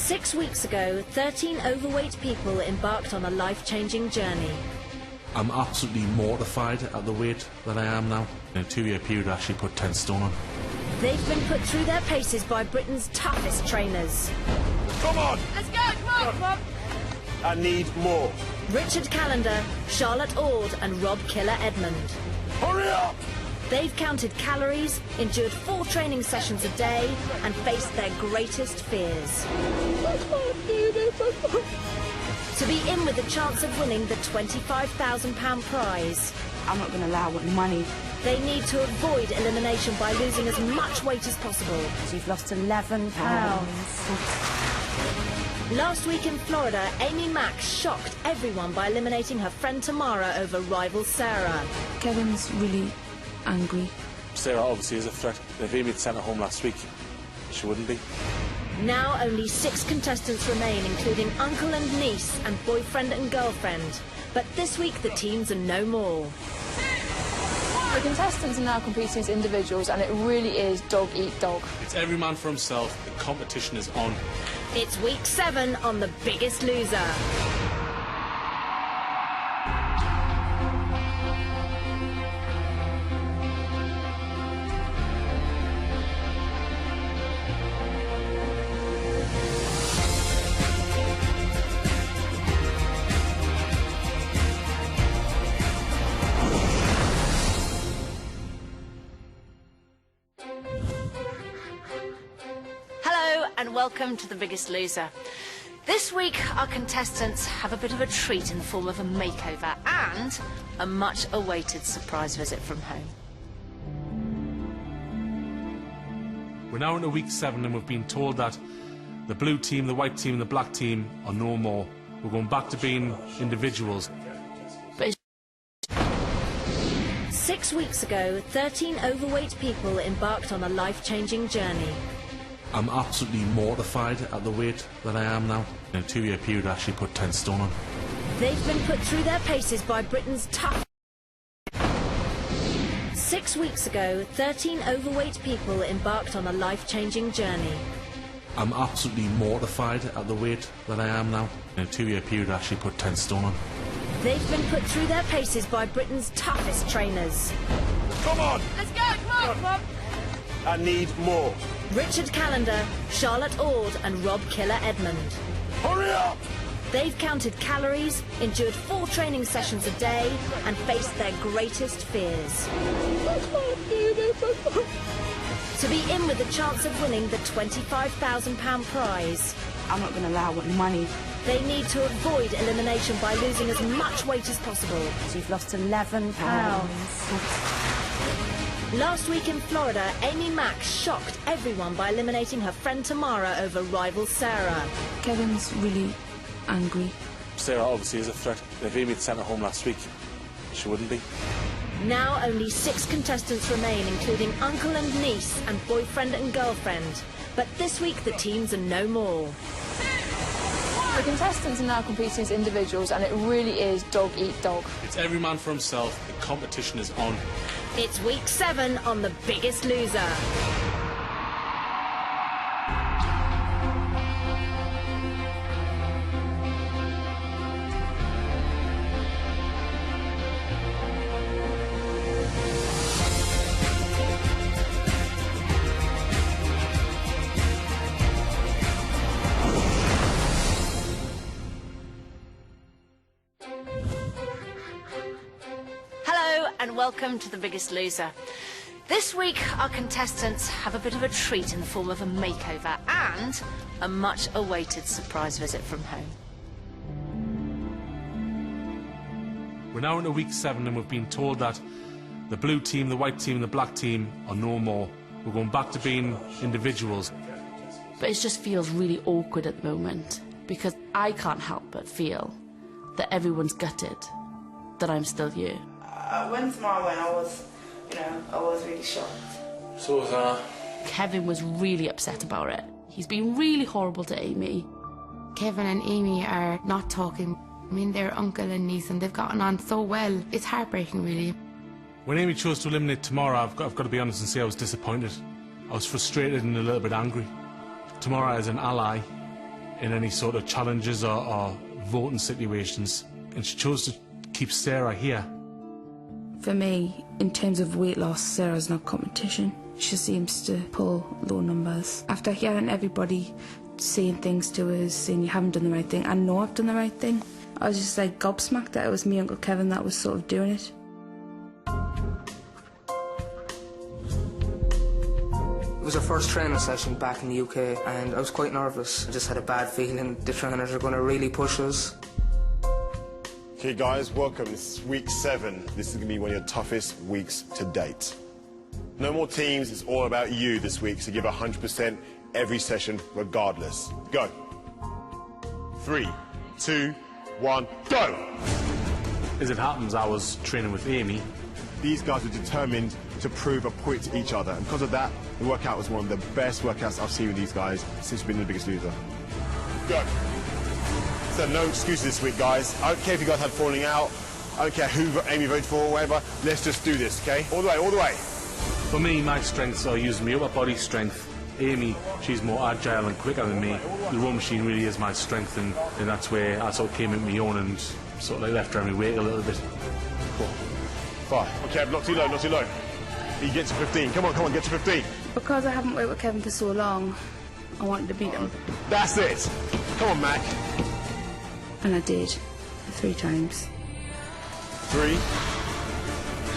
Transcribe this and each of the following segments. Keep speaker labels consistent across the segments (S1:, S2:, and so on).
S1: 6 weeks ago, 13 overweight people embarked on a life-changing journey.
S2: I'm absolutely mortified at the weight that I am now. In a 2-year period, I actually put 10 stone on.
S1: They've been put through their paces by Britain's toughest trainers.
S3: Come on!
S4: Let's go, come on!
S3: I need more.
S1: Richard Callender, Charlotte Ord and Rob Killer Edmund.
S3: Hurry up!
S1: They've counted calories, endured 4 training sessions a day and faced their greatest fears.
S4: I can't do this.
S1: To be in with the chance of winning the £25,000 prize,
S4: I'm not going to allow any money.
S1: they need to avoid elimination by losing as much weight as possible.
S4: You've lost 11 pounds.
S1: Last week in Florida, Amy Mack shocked everyone by eliminating her friend Tamara over rival Sarah.
S4: Kevin's really angry.
S2: Sarah obviously is a threat. If Amy had sent her home last week, she wouldn't be.
S1: Now only 6 contestants remain, including uncle and niece and boyfriend and girlfriend. But this week the teams are no more.
S5: The contestants are now competing as individuals, and it really is dog eat dog.
S2: It's every man for himself. The competition is on.
S1: It's week 7 on The Biggest Loser. Hello and welcome to The Biggest Loser. This week our contestants have a bit of a treat in the form of a makeover and a much awaited surprise visit from home.
S2: We're now into week 7 and we've been told that the blue team, the white team and the black team are no more. We're going back to being individuals.
S1: 6 weeks ago, 13 overweight people embarked on a life-changing journey.
S2: I'm absolutely mortified at the weight that I am now. In a 2-year period, I actually put 10 stone on.
S1: They've been put through their paces by Britain's tough. 6 weeks ago, 13 overweight people embarked on a life-changing journey.
S2: I'm absolutely mortified at the weight that I am now. In a 2-year period, I actually put 10 stone on.
S1: They've been put through their paces by Britain's toughest trainers.
S3: Come on!
S4: Let's go, come on!
S3: I need more.
S1: Richard Callender, Charlotte Ord and Rob Killer Edmund.
S3: Hurry up!
S1: They've counted calories, endured 4 training sessions a day and faced their greatest fears.
S4: I can't do this.
S1: To be in with the chance of winning the £25,000 prize,
S4: I'm not going to allow any money.
S1: they need to avoid elimination by losing as much weight as possible.
S4: You've lost 11 pounds.
S1: Last week in Florida, Amy Mack shocked everyone by eliminating her friend Tamara over rival Sarah.
S4: Kevin's really angry.
S2: Sarah obviously is a threat. If Amy had sent her home last week, she wouldn't be.
S1: Now only 6 contestants remain, including uncle and niece and boyfriend and girlfriend. But this week the teams are no more.
S5: The contestants are now competing as individuals, and it really is dog eat dog.
S2: It's every man for himself. The competition is on.
S1: It's week 7 on The Biggest Loser. Hello and welcome to The Biggest Loser. This week our contestants have a bit of a treat in the form of a makeover and a much awaited surprise visit from home.
S2: We're now into week 7 and we've been told that the blue team, the white team and the black team are no more. We're going back to being individuals.
S6: But it just feels really awkward at the moment because I can't help but feel that everyone's gutted that I'm still you.
S7: When Tamara went, I was really shocked.
S2: So was I.
S6: Kevin was really upset about it. He's been really horrible to Amy.
S8: Kevin and Amy are not talking. I mean, they're uncle and niece and they've gotten on so well. It's heartbreaking, really.
S2: When Amy chose to eliminate Tamara, I've got to be honest and say I was disappointed. I was frustrated and a little bit angry. Tamara is an ally. in any sort of challenges or voting situations, and she chose to keep Sarah here.
S4: For me, in terms of weight loss, Sarah's not competition. She seems to pull low numbers. After hearing everybody saying things to us, saying you haven't done the right thing, I know I've done the right thing. I was just like gobsmacked that it was me and Uncle Kevin that was sort of doing it.
S9: It was our first training session back in the UK and I was quite nervous. I just had a bad feeling the trainers are going to really push us.
S3: Okay guys, welcome. This is week 7. This is going to be one of your toughest weeks to date. No more teams, it's all about you this week, so give 100% every session regardless. Go. 3, 2, 1, go!
S2: As it happens, I was training with Amy.
S3: These guys were determined to prove a point to each other, and because of that, the workout was one of the best workouts I've seen with these guys since we've been in The Biggest Loser. Go. So no excuses this week, guys. I don't care if you guys had falling out. I don't care who Amy voted for or whatever. Let's just do this, okay? All the way, all the way.
S2: For me, my strengths are using my upper body strength. Amy, she's more agile and quicker than me. The row machine really is my strength, and that's where I sort of came into my own and sort of like left her in my wake a little bit.
S3: 4, 5. Okay, not too low, not too low. You get to 15. Come on, get to 15.
S4: Because I haven't worked with Kevin for so long, I wanted to beat him.
S3: That's it. Come on, Mac.
S4: And I did, 3 times.
S3: 3,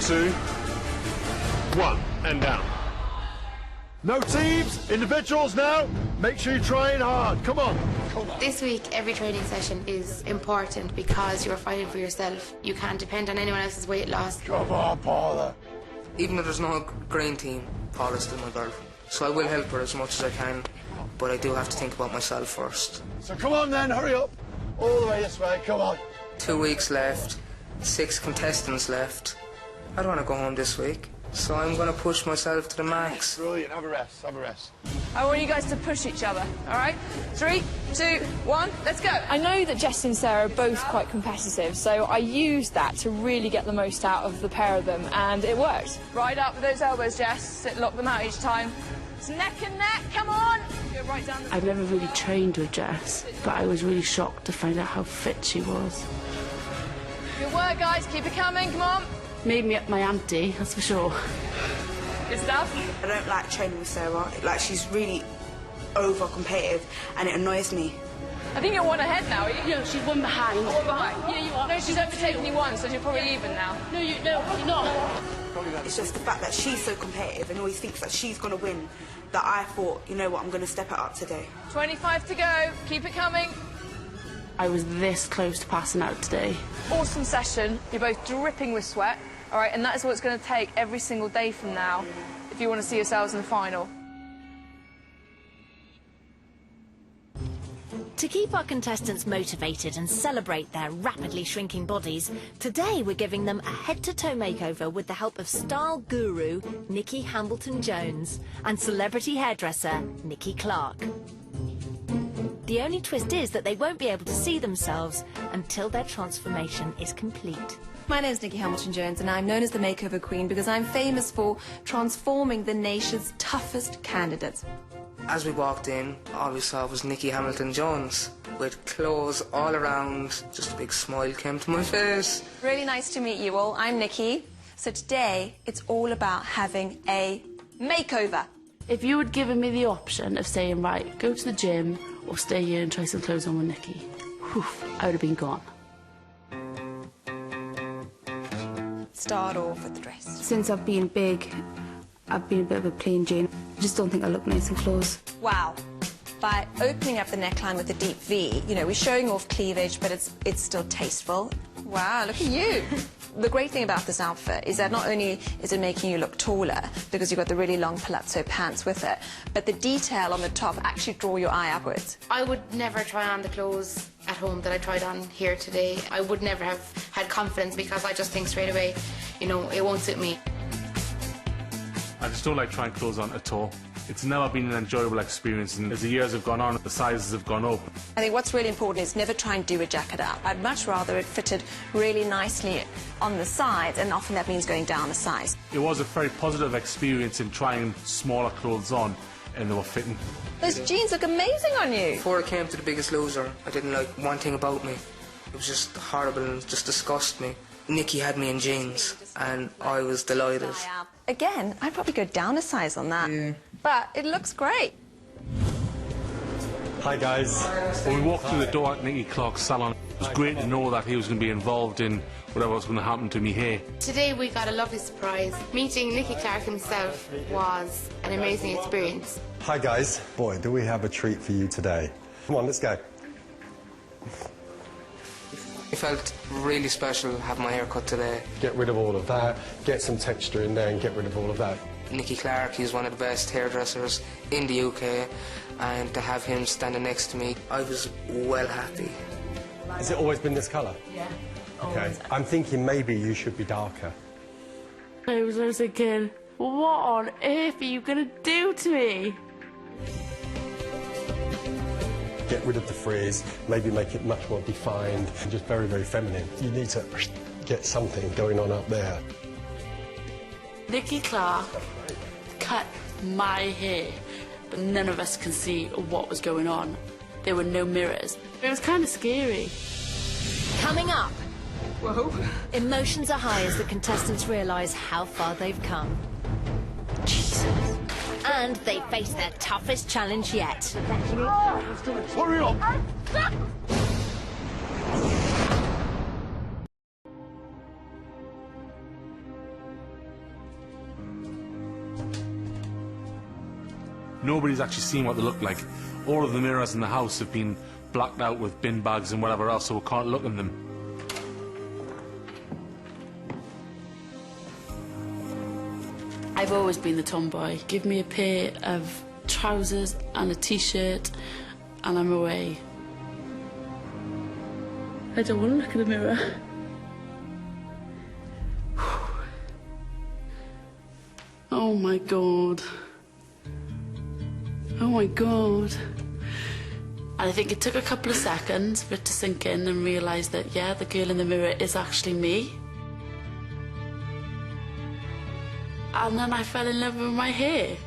S3: 2, 1, and down. No teams, individuals now. Make sure you train hard. Come on.
S8: This week, every training session is important because you're fighting for yourself. You can't depend on anyone else's weight loss.
S3: Come on, Paula.
S9: Even though there's no green team, Paula's still my girl. So I will help her as much as I can, but I do have to think about myself first.
S3: So come on then, hurry up. All the way this way, come on.
S9: 2 weeks left, 6 contestants left. I don't want to go home this week, so I'm going to push myself to the max.
S3: Brilliant, have a rest, have a rest.
S5: I want you guys to push each other, all right? 3, 2, 1, let's go. I know that Jess and Sarah are both quite competitive, so I used that to really get the most out of the pair of them, and it worked. Right up with those elbows, Jess. Lock them out each time. It's neck and neck, come on! Go right down the...
S6: I've never really trained with Jess, but I was really shocked to find out how fit she was.
S5: Good work, guys. Keep it coming, come on.
S6: Made me up my ante, that's for sure.
S5: Good stuff.
S7: I don't like training with Sarah. Like, she's really over-competitive, and it annoys me.
S5: I think you're 1 ahead now, are you?
S6: No, she's 1 behind.
S5: 1 behind?
S6: Yeah, you are.
S5: No, she's overtaken you 1, so you're probably even now.
S6: No, you're not.
S7: It's just the fact that she's so competitive and always thinks that she's going to win, that I thought, you know what, I'm going to step it up today.
S5: 25 to go. Keep it coming.
S6: I was this close to passing out today.
S5: Awesome session. You're both dripping with sweat. All right, and that is what it's going to take every single day from now if you want to see yourselves in the final.
S1: To keep our contestants motivated and celebrate their rapidly shrinking bodies, today we're giving them a head-to-toe makeover with the help of style guru Nicky Hambleton-Jones and celebrity hairdresser Nicky Clark. The only twist is that they won't be able to see themselves until their transformation is complete.
S10: My name is Nicky Hambleton-Jones and I'm known as the Makeover Queen because I'm famous for transforming the nation's toughest candidates.
S9: As we walked in, all we saw was Nicky Hambleton-Jones with clothes all around. Just a big smile came to my face.
S10: Really nice to meet you all. I'm Nicky. So today, it's all about having a makeover.
S6: If you had given me the option of saying, right, go to the gym or stay here and try some clothes on with Nicky, whew, I would have been gone.
S10: Start off with the dress.
S4: Since I've been big, I've been a bit of a plain Jane. I just don't think I look nice in clothes.
S10: Wow. By opening up the neckline with a deep V, you know, we're showing off cleavage, but it's still tasteful. Wow, look at you. The great thing about this outfit is that not only is it making you look taller, because you've got the really long palazzo pants with it, but the detail on the top actually draw your eye upwards.
S8: I would never try on the clothes at home that I tried on here today. I would never have had confidence because I just think straight away, you know, it won't suit me.
S2: I just don't like trying clothes on at all. It's never been an enjoyable experience, and as the years have gone on, the sizes have gone up.
S10: I think what's really important is never try and do a jacket up. I'd much rather it fitted really nicely on the sides, and often that means going down a size.
S2: It was a very positive experience in trying smaller clothes on. and they were fitting.
S10: Those jeans look amazing on you.
S9: Before I came to The Biggest Loser, I didn't like one thing about me. It was just horrible and just disgusted me. Nicky had me in jeans, and I was delighted.
S10: Again, I'd probably go down a size on that. Yeah. But it looks great.
S11: Hi, guys.
S2: When we walked through the door at Nicky Clark's salon, it was great to know that he was going to be involved in whatever was going to happen to me here.
S8: Today we got a lovely surprise. Meeting Nicky Clark himself was an amazing experience.
S11: Hi, guys. Boy, do we have a treat for you today. Come on, let's go.
S9: It felt really special having my hair cut today.
S11: Get rid of all of that, get some texture in there and get rid of all of that.
S9: Nicky Clark, he's one of the best hairdressers in the UK, and to have him standing next to me, I was well happy.
S11: Has it always been this colour?
S6: Yeah.
S11: Okay. I'm thinking maybe you should be darker.
S6: I was thinking, what on earth are you going to do to me?
S11: Get rid of the frizz, maybe make it much more defined, and just very, very feminine. You need to get something going on up there.
S6: Nicky Clark cut my hair, but none of us can see what was going on. There were no mirrors. It was kind of scary.
S1: Coming up.
S10: Whoa.
S1: Emotions are high as the contestants realise how far they've come. Jesus. And they face their toughest challenge yet.
S3: Hurry up!
S2: Nobody's actually seen what they look like. All of the mirrors in the house have been blacked out with bin bags and whatever else, so we can't look in them.
S6: I've always been the tomboy. Give me a pair of trousers and a t-shirt and I'm away. I don't want to look in the mirror. Oh my God. Oh my God. And I think it took a couple of seconds for it to sink in and realise that, yeah, the girl in the mirror is actually me. And then I fell in love with my hair.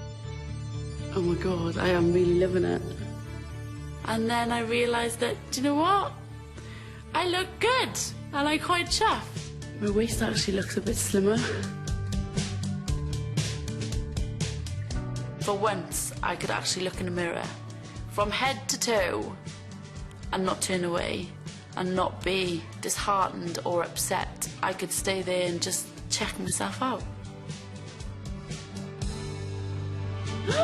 S6: Oh my God, I am really loving it. And then I realised that, do you know what? I look good and I'm quite chuffed. My waist actually looks a bit slimmer. For once, I could actually look in the mirror from head to toe and not turn away and not be disheartened or upset. I could stay there and just check myself out. Oh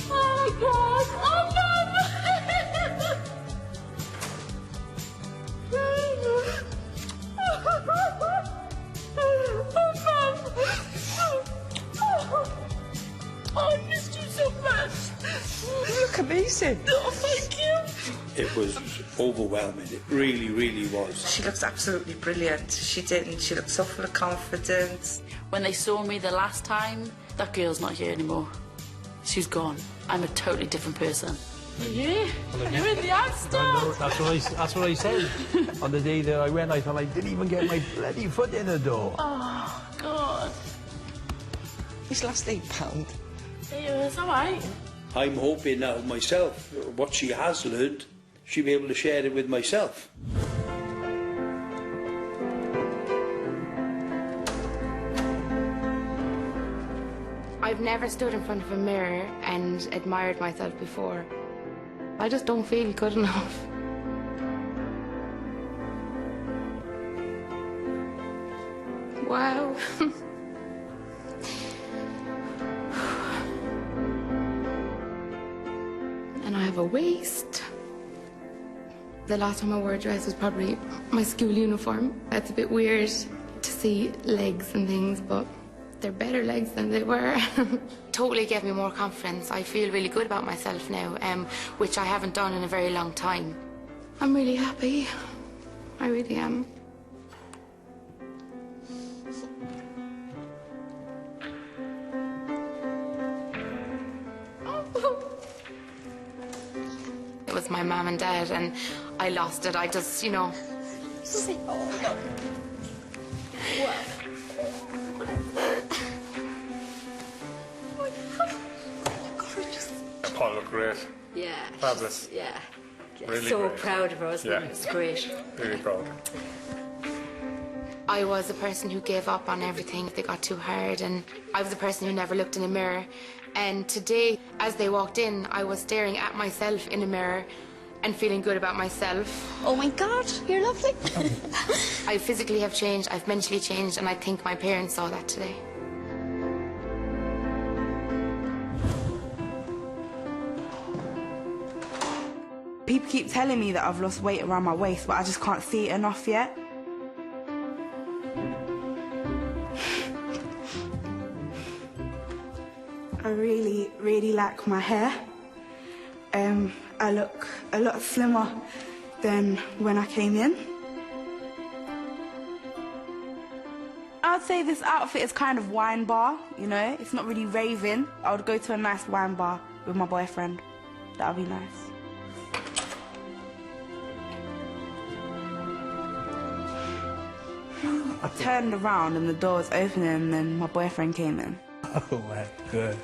S6: my God! Oh no! I missed you so much.
S10: You look amazing.
S6: Oh, thank you.
S12: It was overwhelming. It really, really was.
S13: She looks absolutely brilliant. She didn't. She looked so full of confidence.
S6: When they saw me the last time, that girl's not here anymore. She's gone. I'm a totally different person. Yeah, you're in the outstart.
S14: That's what I said. On the day that I went, I thought I didn't even get my bloody foot in the door.
S6: Oh, God.
S10: He's lost £8.
S6: It's all right.
S12: I'm hoping now myself, what she has learned, she'll be able to share it with myself.
S8: I've never stood in front of a mirror and admired myself before. I just don't feel good enough. Wow. And I have a waist. The last time I wore a dress was probably my school uniform. It's a bit weird to see legs and things, but they're better legs than they were. Totally gave me more confidence. I feel really good about myself now, which I haven't done in a very long time. I'm really happy. I really am. It was my mum and dad, and I lost it. I just, you know. Oh, no. Wow.
S15: great.
S16: Yeah.
S15: Fabulous.
S16: Yeah.
S15: Really
S16: so
S15: great.
S16: proud of her, wasn't
S15: Yeah.
S16: it? It was great.
S15: Really proud.
S8: I was the person who gave up on everything if they got too hard, and I was the person who never looked in a mirror. And today, as they walked in, I was staring at myself in a mirror and feeling good about myself.
S16: Oh my God, you're lovely.
S8: I physically have changed, I've mentally changed, and I think my parents saw that today.
S7: People keep telling me that I've lost weight around my waist, but I just can't see it enough yet. I really, really like my hair. I look a lot slimmer than when I came in. I'd say this outfit is kind of wine bar, you know? It's not really raving. I would go to a nice wine bar with my boyfriend. That would be nice. I turned around and the door was opening and then my boyfriend came in.
S14: Oh my God.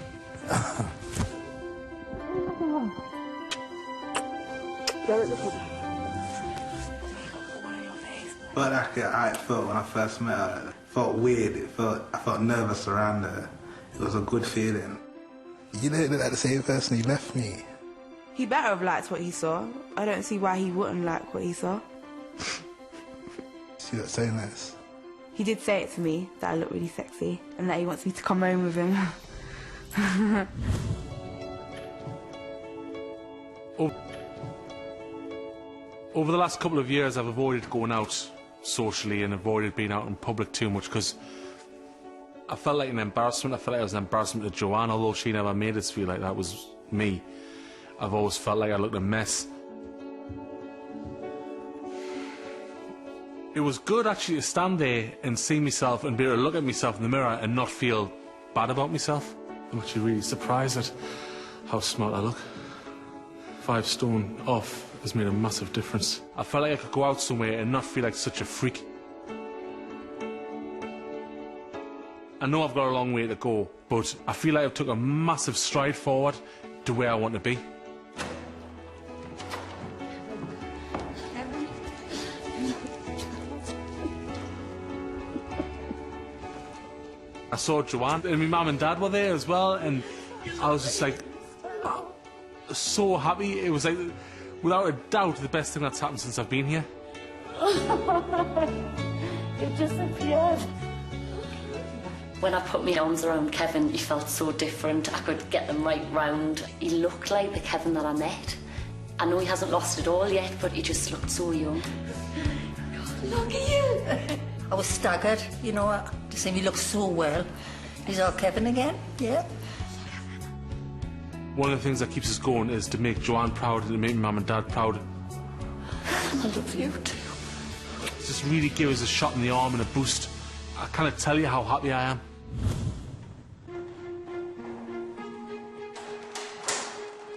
S17: But that's how it felt when I first met her. It felt weird. I felt nervous around her. It was a good feeling.
S18: You don't look like the same person who left me.
S7: He better have liked what he saw. I don't see why he wouldn't like what he saw.
S18: She looked so nice.
S7: He did say it to me, that I look really sexy, and that he wants me to come home with him.
S2: Over the last couple of years, I've avoided going out socially and avoided being out in public too much because I felt like an embarrassment. I felt like I was an embarrassment to Joanne, although she never made us feel like that was me. I've always felt like I looked a mess. It was good actually to stand there and see myself and be able to look at myself in the mirror and not feel bad about myself. I'm actually really surprised at how smart I look. 5 stone off has made a massive difference. I felt like I could go out somewhere and not feel like such a freak. I know I've got a long way to go, but I feel like I've took a massive stride forward to where I want to be. I saw Joanne and my mum and dad were there as well, and I was just like, oh, so happy. It was like, without a doubt, the best thing that's happened since I've been here.
S16: It disappeared.
S19: When I put my arms around Kevin, he felt so different. I could get them right round. He looked like the Kevin that I met. I know he hasn't lost it all yet, but he just looked so young.
S16: Look at you.
S20: I was staggered, you know, to see me look so well. He's our Kevin again, yeah.
S2: One of the things that keeps us going is to make Joanne proud and to make my mum and dad proud.
S20: I love you too.
S2: Just really give us a shot in the arm and a boost. I can't tell you how happy I am.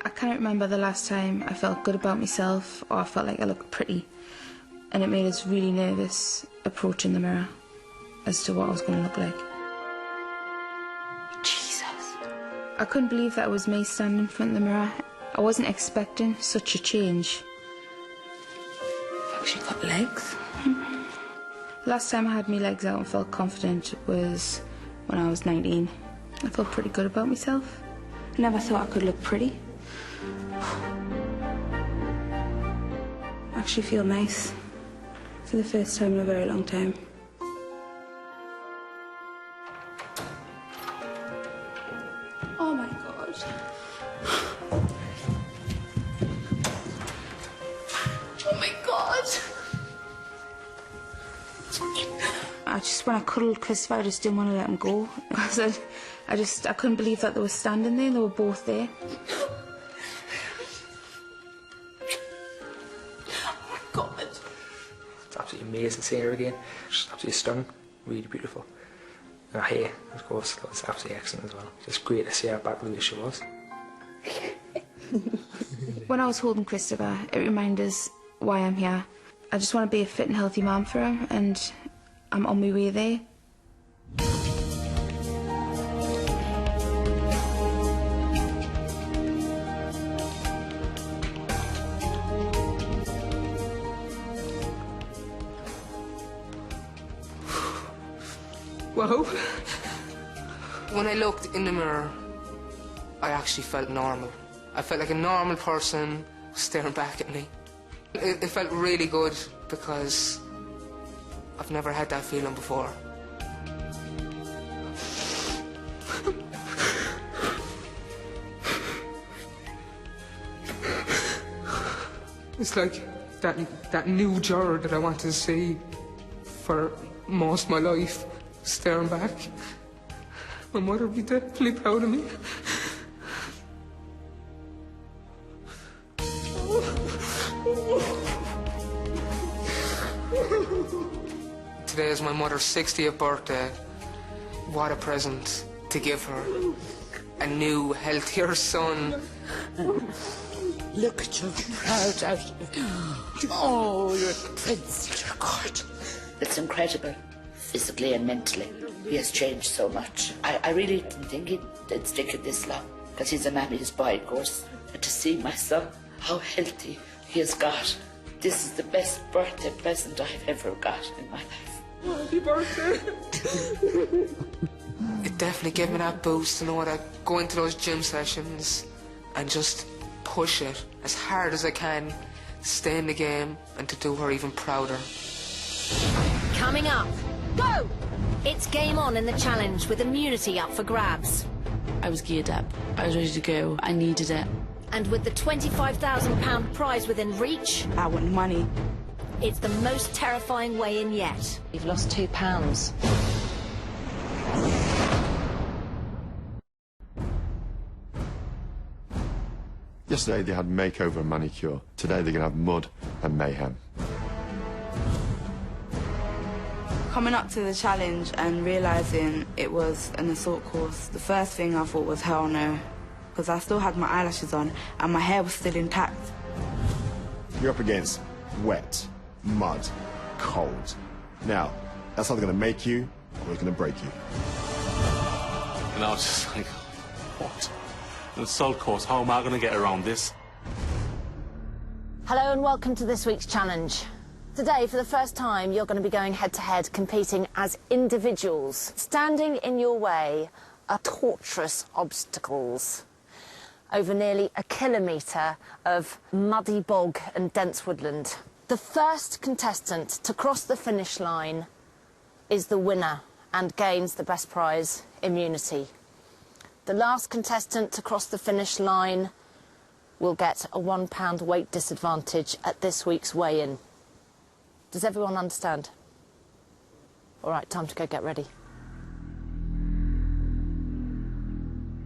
S4: I can't remember the last time I felt good about myself or I felt like I looked pretty. And it made us really nervous approaching the mirror as to what I was going to look like.
S20: Jesus.
S4: I couldn't believe that it was me standing in front of the mirror. I wasn't expecting such a change.
S20: I've actually got legs.
S4: Last time I had my legs out and felt confident was when I was 19. I felt pretty good about myself. I never thought I could look pretty. I actually feel nice for the first time in a very long time.
S8: Oh my God. Oh my God.
S4: When I cuddled Christopher, I just didn't want to let him go. I couldn't believe that they were standing there. They were both there.
S9: It's absolutely amazing seeing her again. She's absolutely stunning, really beautiful. And her hair, of course, that's absolutely excellent as well. Just great to see her back the way she was.
S4: When I was holding Christopher, it reminded us why I'm here. I just want to be a fit and healthy mum for him, and I'm on my way there.
S9: Whoa. When I looked in the mirror, I actually felt normal. I felt like a normal person staring back at me. It felt really good because I've never had that feeling before. It's like that new Gerard that I wanted to see for most of my life, staring back. My mother would be definitely proud of me. Today is my mother's 60th birthday. What a present to give her. A new, healthier son.
S20: Look at you, proud out. Oh, you're a prince, Gerard. It's incredible, physically and mentally. He has changed so much. I really didn't think he'd stick it this long, because he's a mammy's boy, of course. And to see my son, how healthy he has got. This is the best birthday present I've ever got in my life.
S9: Happy birthday. It definitely gave me that boost to know that go into those gym sessions and just push it as hard as I can, to stay in the game and to do her even prouder.
S1: Coming up, go! It's game on in the challenge with immunity up for grabs.
S6: I was geared up. I was ready to go. I needed it.
S1: And with the £25,000 prize within reach,
S7: I want money.
S1: It's the most terrifying weigh-in yet.
S10: You've lost £2.
S3: Yesterday they had makeover and manicure. Today they're going to have mud and mayhem.
S7: Coming up to the challenge and realising it was an assault course, the first thing I thought was hell no, because I still had my eyelashes on and my hair was still intact.
S3: You're up against wet, mud, cold. Now, that's either going to make you or it's going to break you.
S2: And I was just like, what? An assault course, how am I going to get around this?
S1: Hello and welcome to this week's challenge. Today, for the first time, you're going to be going head-to-head, competing as individuals. Standing in your way are torturous obstacles over nearly a kilometre of muddy bog and dense woodland. The first contestant to cross the finish line is the winner and gains the best prize, immunity. The last contestant to cross the finish line will get a £1 weight disadvantage at this week's weigh-in. Does everyone understand? All right, time to go get ready.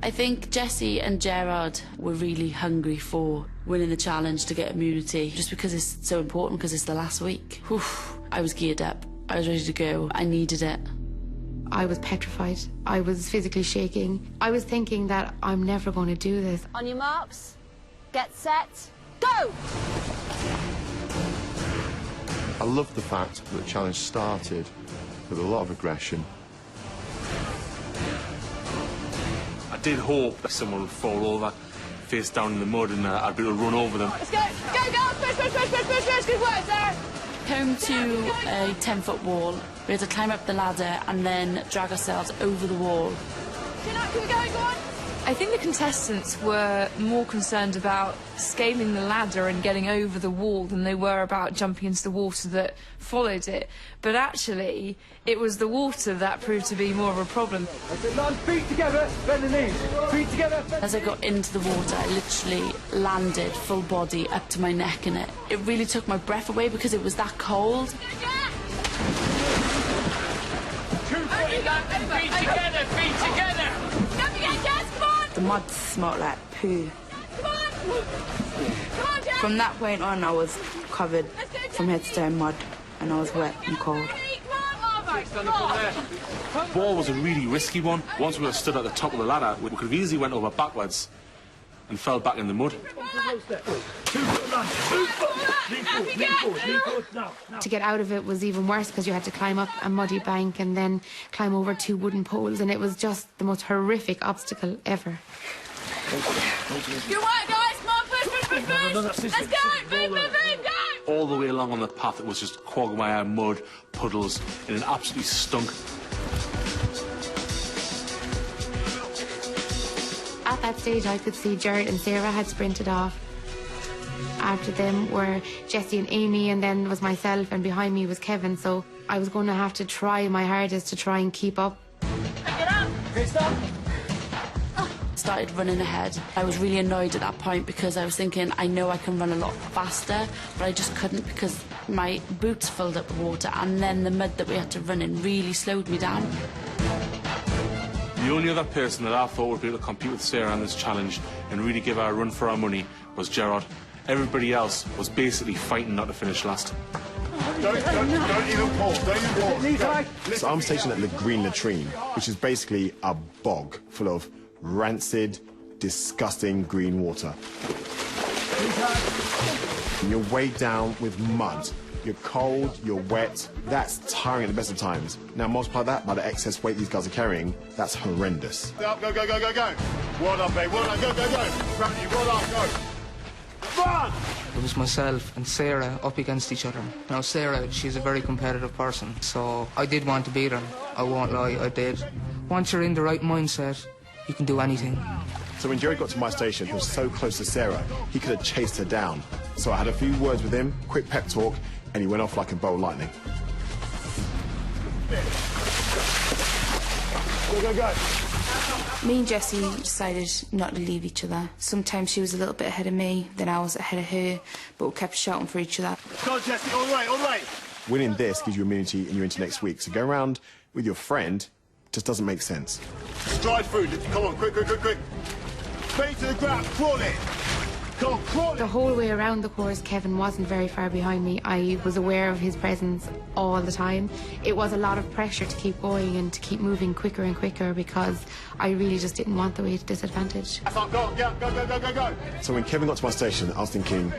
S6: I think Jessie and Gerard were really hungry for winning the challenge to get immunity, just because it's so important, because it's the last week. Whew. I was geared up. I was ready to go. I needed it.
S8: I was petrified. I was physically shaking. I was thinking that I'm never going to do this.
S1: On your marks, get set, go!
S3: I love the fact that the challenge started with a lot of aggression.
S2: I did hope that someone would fall over, face down in the mud, and I'd be able to run over them.
S5: Let's go! Go, go! Push, push, push, push, push, push! Good work, Sarah!
S6: Home to a 10-foot wall. We had to climb up the ladder and then drag ourselves over the wall.
S5: Chin up, keep it going, go on! I think the contestants were more concerned about scaling the ladder and getting over the wall than they were about jumping into the water that followed it. But actually, it was the water that proved to be more of a problem.
S14: Feet together, bend the knees. Feet together.
S6: As I got into the water, I literally landed full body up to my neck in it. It really took my breath away because it was that cold.
S5: Feet together, feet together! Don't forget, Jess, come on!
S7: The mud smelled like poo.
S5: Come on! Come on, Jess!
S7: From that point on, I was covered from head to toe in mud, and I was wet and cold.
S2: The ball was a really risky one. Once we were stood at the top of the ladder, we could have easily went over backwards and fell back in the mud.
S8: To get out of it was even worse because you had to climb up a muddy bank and then climb over 2 wooden poles, and it was just the most horrific obstacle ever.
S5: Good work, guys! Come on, push, push, push, push! Let's go! Move, move, move, go!
S2: All the way along on the path, it was just quagmire, mud, puddles, and it absolutely stunk.
S8: at that stage, I could see Gerard and Sarah had sprinted off. After them were Jessie and Amy, and then was myself, and behind me was Kevin, so I was going to have to try my hardest to try and keep up.
S16: Get up! Okay, stop!
S6: Started running ahead. I was really annoyed at that point because I was thinking, I know I can run a lot faster, but I just couldn't because my boots filled up with water, and then the mud that we had to run in really slowed me down.
S2: The only other person that I thought would be able to compete with Sarah on this challenge and really give her a run for our money was Gerard. Everybody else was basically fighting not to finish last.
S3: Don't even pause. Don't even pause. So I'm stationed at the Green Latrine, which is basically a bog full of rancid, disgusting green water. And you're weighed down with mud. You're cold, you're wet. That's tiring at the best of times. Now multiply that by the excess weight these guys are carrying. That's horrendous. Go, go, go, go, go, go. Well done, babe. Well done. Go, go, go. Grab you. Well done. Go. Run!
S9: It was myself and Sarah up against each other. Now, Sarah, she's a very competitive person, so I did want to beat her. I won't lie, I did. Once you're in the right mindset, you can do anything.
S3: So when Gerard got to my station, he was so close to Sarah, he could have chased her down. So I had a few words with him, quick pep talk, and he went off like a bolt of lightning. Go, go, go.
S4: Me and Jessie decided not to leave each other. Sometimes she was a little bit ahead of me, then I was ahead of her, but we kept shouting for each other.
S3: Go on, Jessie, all the way, all the way. Winning this gives you immunity and you're into next week. So go around with your friend just doesn't make sense. Stride through. Come on, quick, quick, quick, quick. Face to the ground, crawl it. Come on, crawl it.
S8: The whole way around the course, Kevin wasn't very far behind me. I was aware of his presence all the time. It was a lot of pressure to keep going and to keep moving quicker and quicker because I really just didn't want the weight disadvantage.
S3: That's on, go, yeah, go, go, go, go, go. So when Kevin got to my station, I was thinking,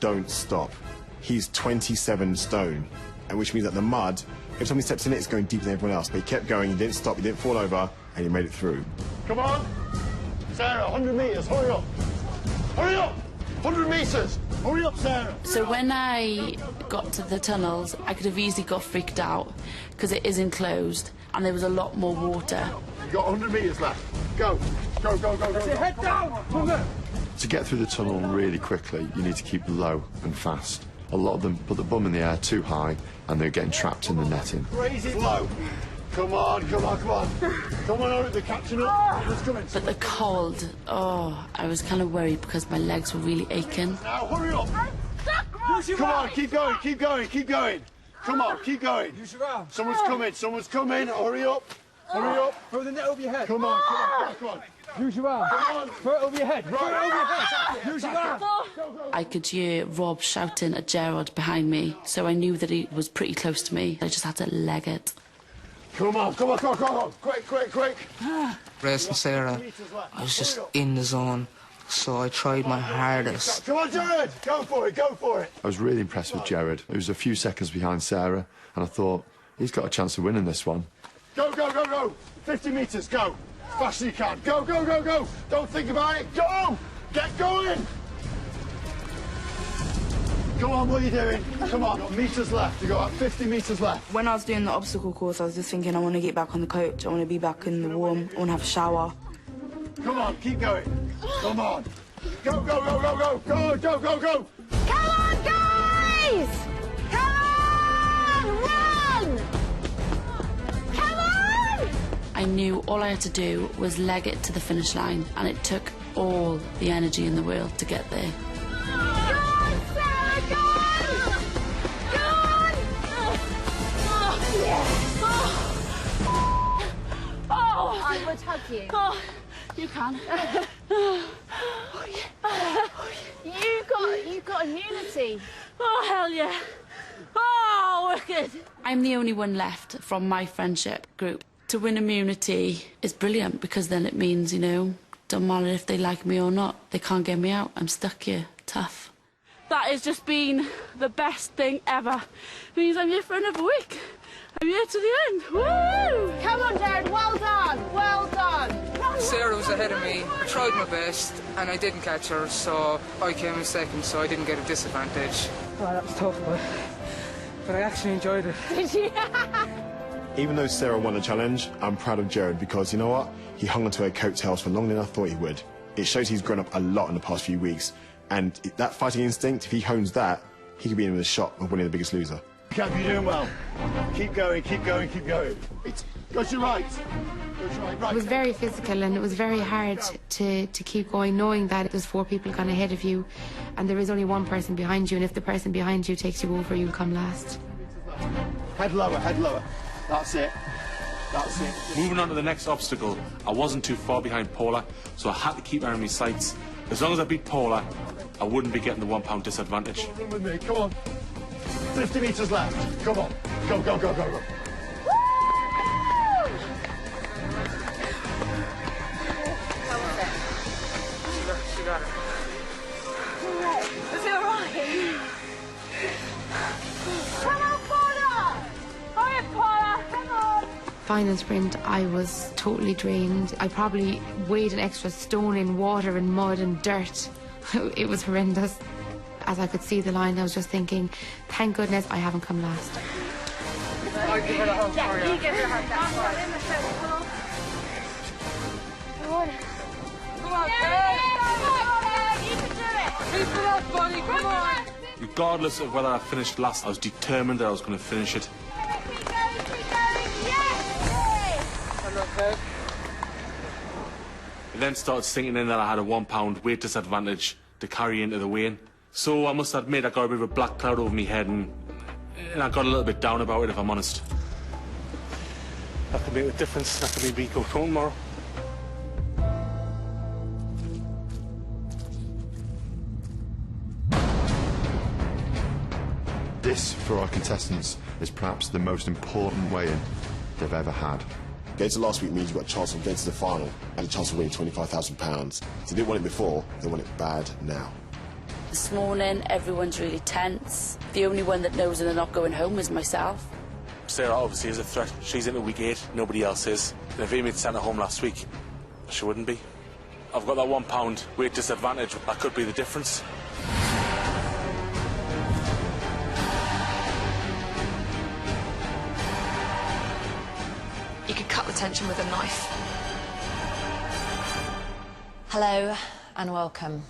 S3: don't stop. He's 27 stone, and which means that the mud, if somebody steps in it, it's going deeper than everyone else. But he kept going, he didn't stop, he didn't fall over, and he made it through. Come on. Sarah, 100 metres, hurry up. Hurry up! 100 metres! Hurry up, Sarah!
S6: So when I got to the tunnels, I could have easily got freaked out because it is enclosed and there was a lot more water.
S3: You've got 100 metres left. Go. Go, go, go, go.
S16: That's it, head down! Move it!
S21: To get through the tunnel really quickly, you need to keep low and fast. A lot of them put the bum in the air too high and they're getting trapped in the netting.
S3: Crazy low. Come on, come on, come on. Come on, they're catching up. What's coming?
S6: But the cold, oh, I was kind of worried because my legs were really aching.
S3: Now, hurry up. Come on, keep going, keep going, keep going. Come on, keep going. Someone's coming, someone's coming. Hurry up. Hurry up.
S16: Throw the net over your head.
S3: Come on, come on, come on.
S16: Use your arm.
S3: Come on.
S16: Throw it over your head. Throw it over your head. Use your arm.
S6: I could hear Rob shouting at Gerard behind me, so I knew that he was pretty close to me. I just had to leg it.
S3: Come on, come on, come on, come on. Quick, quick, quick.
S9: Racing Sarah, I was just in the zone, so I tried my hardest.
S3: Come on, Gerard. Go for it, go for it.
S21: I was really impressed with Gerard. He was a few seconds behind Sarah, and I thought, he's got a chance of winning this one.
S3: Go, go, go, go. 50 metres, go. Fast as you can. Go, go, go, go. Don't think about it. Go. Get going. Come on, what are you doing? Come on, got metres left. You've got 50 metres left.
S7: When I was doing the obstacle course, I was just thinking I want to get back on the coach, I want to be back in the warm, I want to have a shower.
S3: Come on, keep going. Come on. Go, go, go, go, go. Go, go, go, go.
S16: Come on, guys! Come on! Run! Come on!
S6: I knew all I had to do was leg it to the finish line, and it took all the energy in the world to get there.
S16: I would hug you.
S6: Oh, you can.
S16: You got immunity.
S6: Oh, hell yeah. Oh, wicked. I'm the only one left from my friendship group. To win immunity is brilliant because then it means, you know, don't matter if they like me or not, they can't get me out. I'm stuck here. Tough. That has just been the best thing ever. It means I'm here for another week. I'm here to the end. Woo!
S16: Come on, Gerard. Well done. Well done.
S9: Sarah was ahead of me. I tried my best, and I didn't catch her, so I came in second, so I didn't get a disadvantage.
S22: Oh, that was tough, but I actually enjoyed it.
S16: Did you?
S3: Even though Sarah won the challenge, I'm proud of Gerard because, you know what? He hung onto her coattails for longer than I thought he would. It shows he's grown up a lot in the past few weeks. And that fighting instinct, if he hones that, he could be in the shot of winning The Biggest Loser.
S11: Cap, you're doing well. Keep going, keep going, keep going. Go to your right. Go to your right.
S8: It was very physical and it was very hard to keep going, knowing that there's 4 people gone ahead of you and there is only 1 person behind you, and if the person behind you takes you over, you'll come last.
S11: Head lower, head lower. That's it. That's it.
S2: Moving on to the next obstacle, I wasn't too far behind Paula, so I had to keep her in my sights. As long as I beat Paula, I wouldn't be getting the £1 disadvantage.
S11: Run with me, come on. 50 metres left. Come on. Go, go, go, go, go.
S16: She got it. Is it all right? Come on, Paula! Hurry up, Paula! Come on!
S8: Final sprint, I was totally drained. I probably weighed an extra stone in water and mud and dirt. It was horrendous. As I could see the line, I was just thinking, thank goodness I haven't come last.
S16: I'll give her a hug. Yeah, you give her a hug. That's right. Come on. Come on, Kev. You can do it. Keep it up, buddy. Come on.
S2: Regardless of whether I finished last, I was determined that I was going to finish it.
S16: Keep going, yes!
S2: It then started sinking in that I had a £1 weight disadvantage to carry into the weigh-in. So I must admit I got a bit of a black cloud over my head and I got a little bit down about it, if I'm honest. That could make a difference. That could be me go home tomorrow.
S21: This, for our contestants, is perhaps the most important weigh-in they've ever had.
S3: Going to last week means you've got a chance of getting to the final and a chance of winning £25,000. So they didn't want it before, they want it bad now.
S6: This morning, everyone's really tense. The only one that knows that they're not going home is myself.
S2: Sarah obviously is a threat. She's into week 8, nobody else is. And if Amy had sent her home last week, she wouldn't be. I've got that £1 weight disadvantage. That could be the difference.
S10: You could cut the tension with a knife.
S1: Hello and welcome.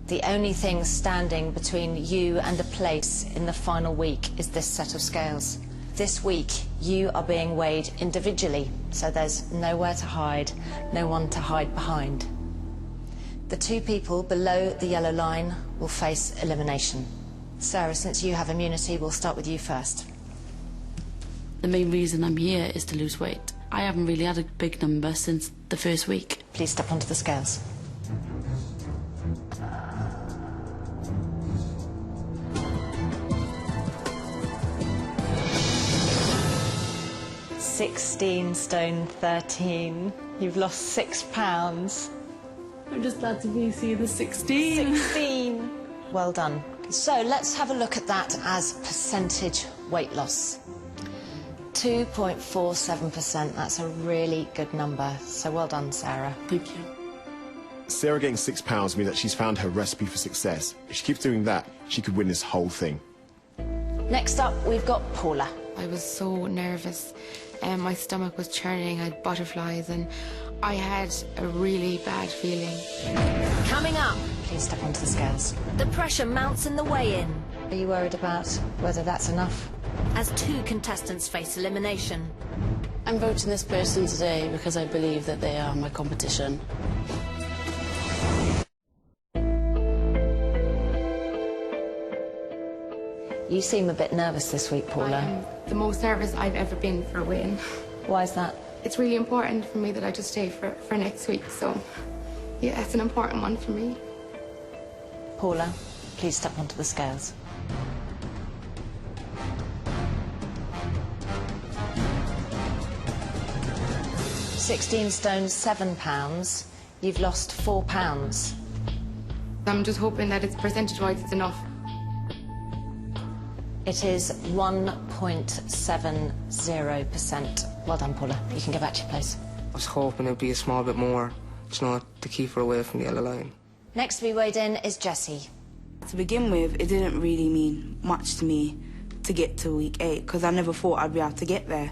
S1: The only thing standing between you and a place in the final week is this set of scales. This week, you are being weighed individually, so there's nowhere to hide, no one to hide behind. The 2 people below the yellow line will face elimination. Sarah, since you have immunity, we'll start with you first.
S6: The main reason I'm here is to lose weight. I haven't really had a big number since the first week.
S1: Please step onto the scales. £16 stone 13. You've lost £6.
S6: I'm just glad to be seeing the 16.
S1: 16. Well done. So let's have a look at that as percentage weight loss. 2.47%. That's a really good number. So well done, Sarah.
S6: Thank you.
S3: Sarah getting £6 means that she's found her recipe for success. If she keeps doing that, she could win this whole thing.
S1: Next up, we've got Paula.
S8: I was so nervous. My stomach was churning, I had butterflies, and I had a really bad feeling.
S1: Coming up, please step onto the scales. The pressure mounts in the weigh-in. Are you worried about whether that's enough? As 2 contestants face elimination.
S6: I'm voting this person today because I believe that they are my competition.
S1: You seem a bit nervous this week, Paula.
S8: I am the most nervous I've ever been for a weigh-in.
S1: Why is that?
S8: It's really important for me that I just stay for next week, so yeah, it's an important one for me.
S1: Paula, please step onto the scales. £16 stone 7 pounds. You've lost £4.
S8: I'm just hoping that it's percentage-wise it's enough.
S1: It is 1.70%. Well done, Paula. You can go back to your place.
S9: I was hoping it'd be a small bit more, you know, to keep her away from the yellow line.
S1: Next to be weighed in is Jessie.
S7: To begin with, it didn't really mean much to me to get to week 8, because I never thought I'd be able to get there.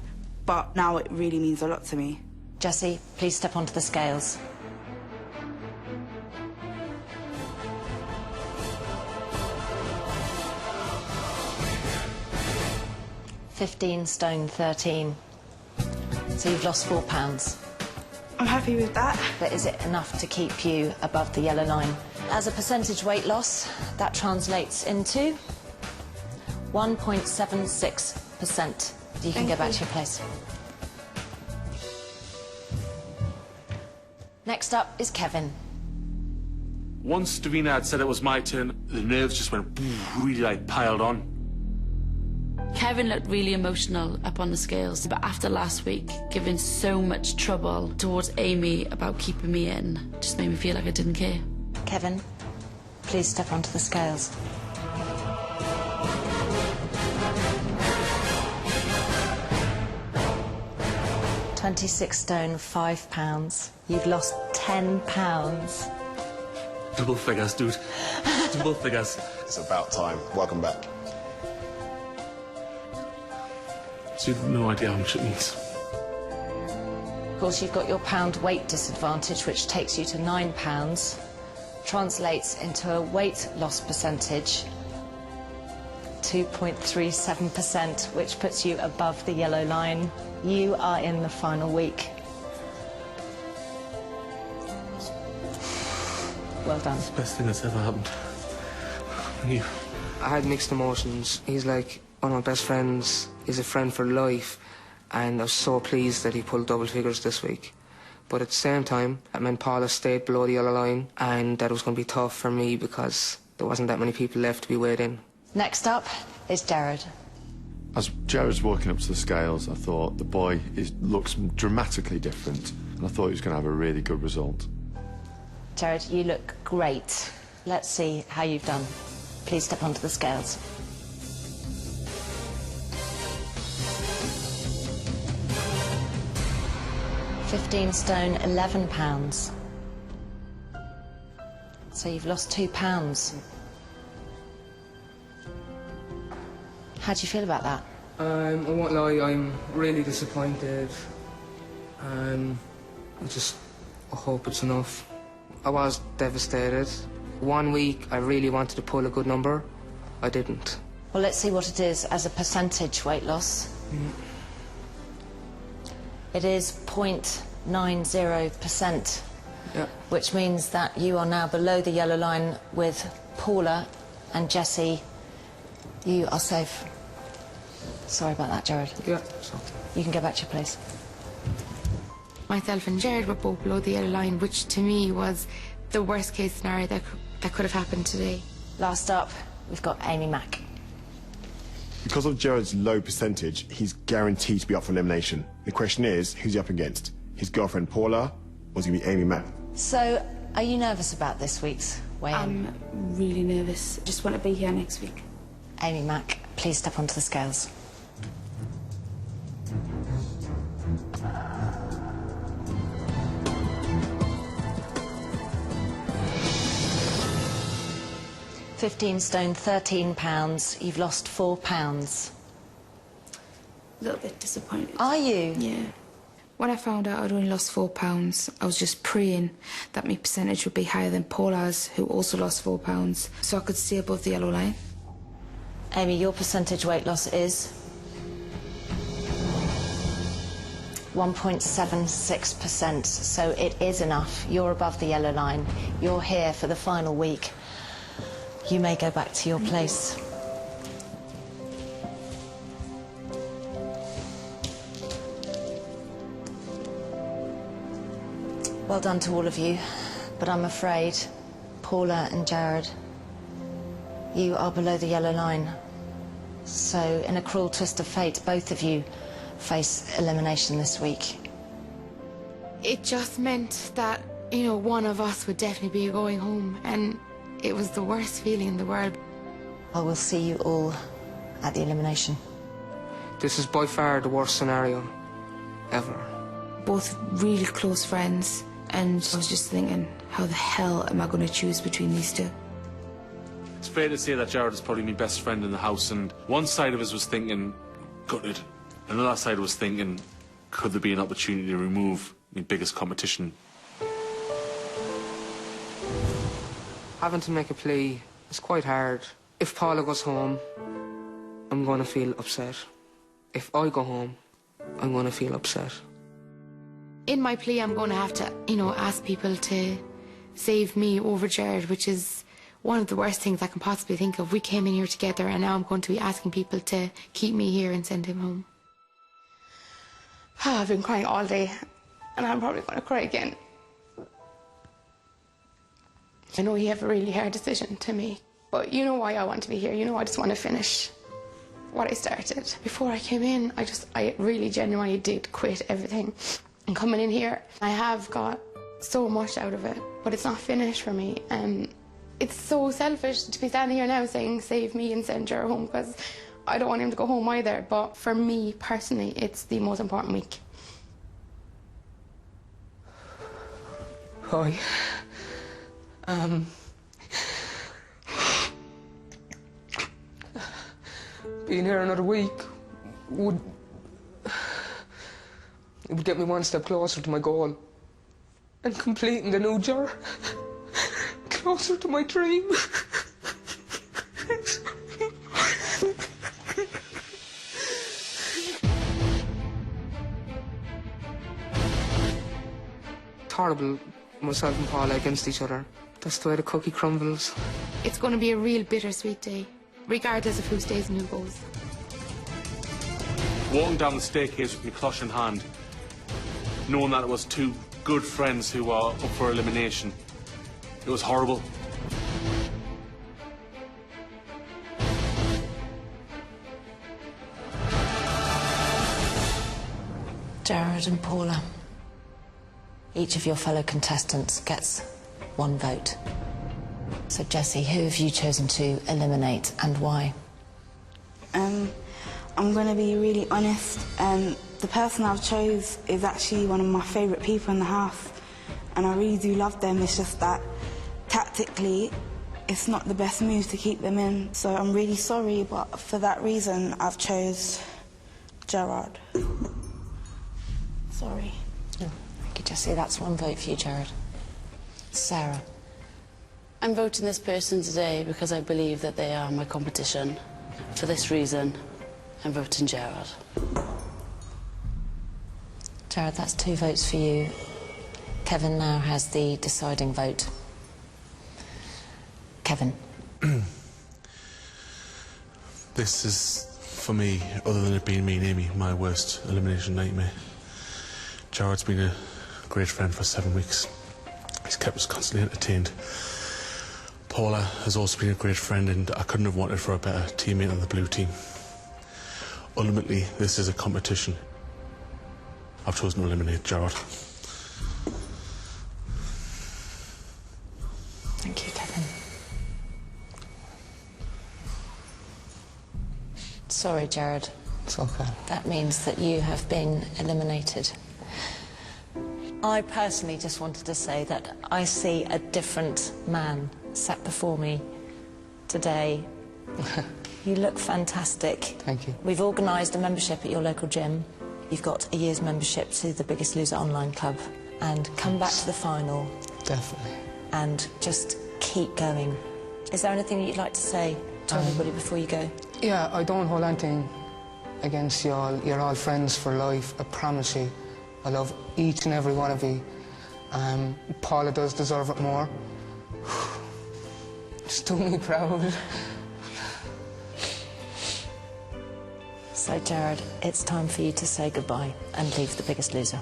S7: but now it really means a lot to me.
S1: Jessie, please step onto the scales. 15 stone 13. So you've lost 4 pounds.
S7: I'm happy with that.
S1: But is it enough to keep you above the yellow line? As a percentage weight loss, that translates into 1.76%. You can go back to your place. Next up is Kevin.
S2: Once Davina had said it was my turn, the nerves just went really, like, piled on.
S6: Kevin looked really emotional up on the scales, but after last week, giving so much trouble towards Amy about keeping me in, just made me feel like I didn't care.
S1: Kevin, please step onto the scales. £26 stone 5 pounds. You've lost 10 pounds.
S2: Double figures, dude. Double figures.
S3: It's about time. Welcome back.
S2: So you've no idea how much it means.
S1: Of course, you've got your pound weight disadvantage, which takes you to 9 pounds, translates into a weight loss percentage, 2.37%, which puts you above the yellow line. You are in the final week. Well done.
S2: It's the best thing that's ever happened. You.
S9: I had mixed emotions. He's like one of my best friends. He's a friend for life. And I was so pleased that he pulled double figures this week. But at the same time, that meant Paula stayed below the yellow line, and that was going to be tough for me because there wasn't that many people left to be weighed in.
S1: Next up is Gerard.
S21: As Gerard's walking up to the scales, I thought the boy looks dramatically different, and I thought he was going to have a really good result.
S1: Gerard, you look great. Let's see how you've done. Please step onto the scales. £15 stone 11 pounds. So you've lost 2 pounds. How do you feel about that?
S9: I won't lie, I'm really disappointed. I just hope it's enough. I was devastated. 1 week I really wanted to pull a good number. I didn't.
S1: Well, let's see what it is as a percentage weight loss. It is 0.90%, which means that you are now below the yellow line with Paula and Jessie. You are safe. Sorry about that, Gerard.
S9: Yeah.
S1: You can go back to your place.
S8: Myself and Gerard were both below the yellow line, which to me was the worst case scenario that could have happened today.
S1: Last up, we've got Amy Mack.
S3: Because of Gerard's low percentage, he's guaranteed to be up for elimination. The question is, who's he up against? His girlfriend Paula, or is it going to be Amy Mack?
S1: So, are you nervous about this week's weigh-in?
S4: I'm really nervous. Just want to be here next week.
S1: Amy Mack, please step onto the scales. £15 stone 13 pounds. You've lost 4 pounds.
S4: A little bit disappointed.
S1: Are you?
S4: Yeah. When I found out I'd only lost 4 pounds, I was just praying that my percentage would be higher than Paula's, who also lost 4 pounds, so I could stay above the yellow line.
S1: Amy, your percentage weight loss is 1.76%, so it is enough. You're above the yellow line. You're here for the final week. You may go back to your place. Well done to all of you, but I'm afraid, Paula and Gerard, you are below the yellow line. So, in a cruel twist of fate, both of you face elimination this week.
S8: It just meant that, you know, one of us would definitely be going home, and it was the worst feeling in the world.
S1: I will see you all at the elimination.
S9: This is by far the worst scenario ever.
S4: Both really close friends, and I was just thinking, how the hell am I going to choose between these two?
S2: It's fair to say that Gerard is probably my best friend in the house, and one side of us was thinking, gutted. Another side was thinking, could there be an opportunity to remove my biggest competition?
S9: Having to make a plea is quite hard. If Paula goes home, I'm going to feel upset. If I go home, I'm going to feel upset.
S8: In my plea, I'm going to have to, you know, ask people to save me over Gerard, which is one of the worst things I can possibly think of. We came in here together, and now I'm going to be asking people to keep me here and send him home. I've been crying all day, and I'm probably going to cry again. I know you have a really hard decision to make, but you know why I want to be here. You know I just want to finish what I started. Before I came in, I really genuinely did quit everything. And coming in here, I have got so much out of it, but it's not finished for me. And it's so selfish to be standing here now saying, save me and send Gerard home, because I don't want him to go home either. But for me, personally, it's the most important week.
S9: Hi. Being here another week would get me one step closer to my goal, and completing the new jar closer to my dream. It's horrible, myself and Paula against each other. That's the way the cookie crumbles.
S8: It's going to be a real bittersweet day, regardless of who stays and who goes.
S2: Walking down the staircase with my cloche in hand, knowing that it was two good friends who were up for elimination. It was horrible.
S13: Gerard and Paula, each of your fellow contestants gets one vote. So, Jessie, who have you chosen to eliminate and why?
S7: I'm going to be really honest. The person I've chose is actually one of my favourite people in the house, and I really do love them. It's just that tactically it's not the best move to keep them in. So I'm really sorry, but for that reason I've chose Gerard. Sorry.
S13: Thank you, Jessie. That's one vote for you, Gerard. Sarah.
S6: I'm voting this person today because I believe that they are my competition. For this reason, I'm voting Gerard.
S13: Gerard, that's 2 votes for you. Kevin now has the deciding vote. Kevin.
S2: This is, for me, other than it being me and Amy, my worst elimination nightmare. Gerard's been a great friend for 7 weeks. He's kept us constantly entertained. Paula has also been a great friend, and I couldn't have wanted for a better teammate on the blue team. Ultimately, this is a competition. I've chosen to eliminate Gerard.
S13: Thank you, Kevin. Sorry, Gerard.
S9: It's okay.
S13: That means that you have been eliminated. I personally just wanted to say that I see a different man sat before me today. You look fantastic.
S9: Thank you.
S13: We've organised a membership at your local gym. You've got a year's membership to the Biggest Loser online club, and come back to the final.
S9: Definitely.
S13: And just keep going. Is there anything that you'd like to say to everybody before you go?
S9: Yeah, I don't hold anything against you all. You're all friends for life, I promise you. I love each and every one of you. Paula does deserve it more. Just do me proud.
S13: So, Gerard, it's time for you to say goodbye and leave the Biggest Loser.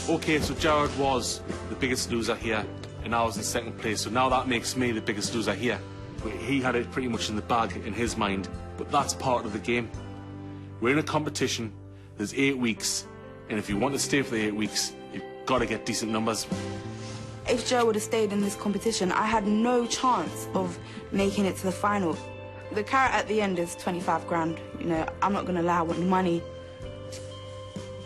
S2: Okay, so Gerard was the biggest loser here, and I was in second place, so now that makes me the biggest loser here. He had it pretty much in the bag in his mind, but that's part of the game. We're in a competition, there's 8 weeks, and if you want to stay for the 8 weeks, you've got to get decent numbers.
S7: If Joe would have stayed in this competition, I had no chance of making it to the final. The carrot at the end is 25 grand. You know, I'm not going to lie, I want money.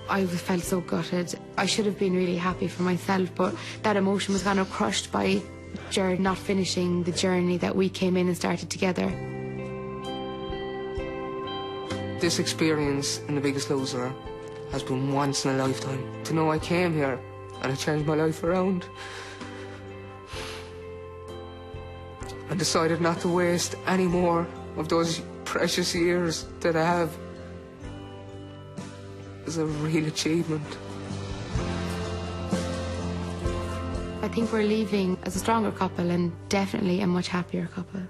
S8: I felt so gutted. I should have been really happy for myself, but that emotion was kind of crushed by Gerard not finishing the journey that we came in and started together.
S9: This experience in The Biggest Loser has been once in a lifetime. To know I came here and it changed my life around. I decided not to waste any more of those precious years that I have. It's a real achievement.
S8: I think we're leaving as a stronger couple and definitely a much happier couple.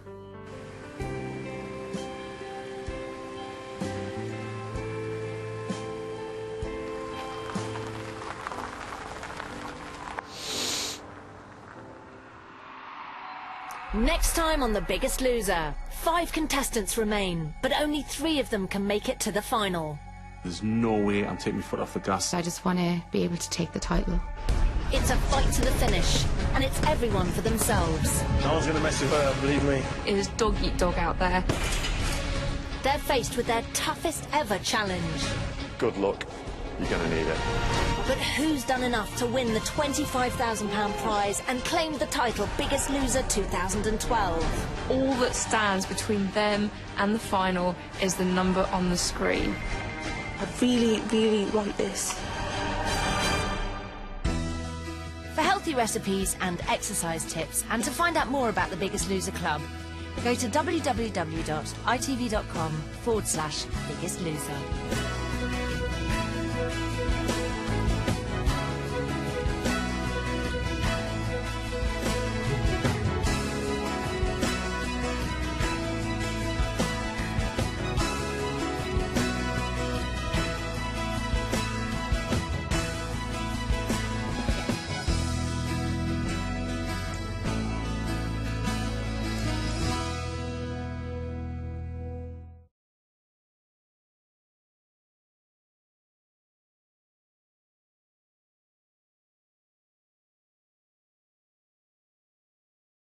S1: Next time on The Biggest Loser, 5 contestants remain, but only 3 of them can make it to the final.
S2: There's no way I'm taking my foot off the gas.
S8: I just want to be able to take the title.
S1: It's a fight to the finish, and it's everyone for themselves.
S11: No one's going to mess with her, believe me.
S5: It is dog eat dog out there.
S1: They're faced with their toughest ever challenge.
S21: Good luck. You're going to need it.
S1: But who's done enough to win the £25,000 prize and claim the title Biggest Loser 2012?
S5: All that stands between them and the final is the number on the screen.
S7: I really, really want this.
S1: For healthy recipes and exercise tips, and to find out more about the Biggest Loser Club, go to www.itv.com/Biggest Loser.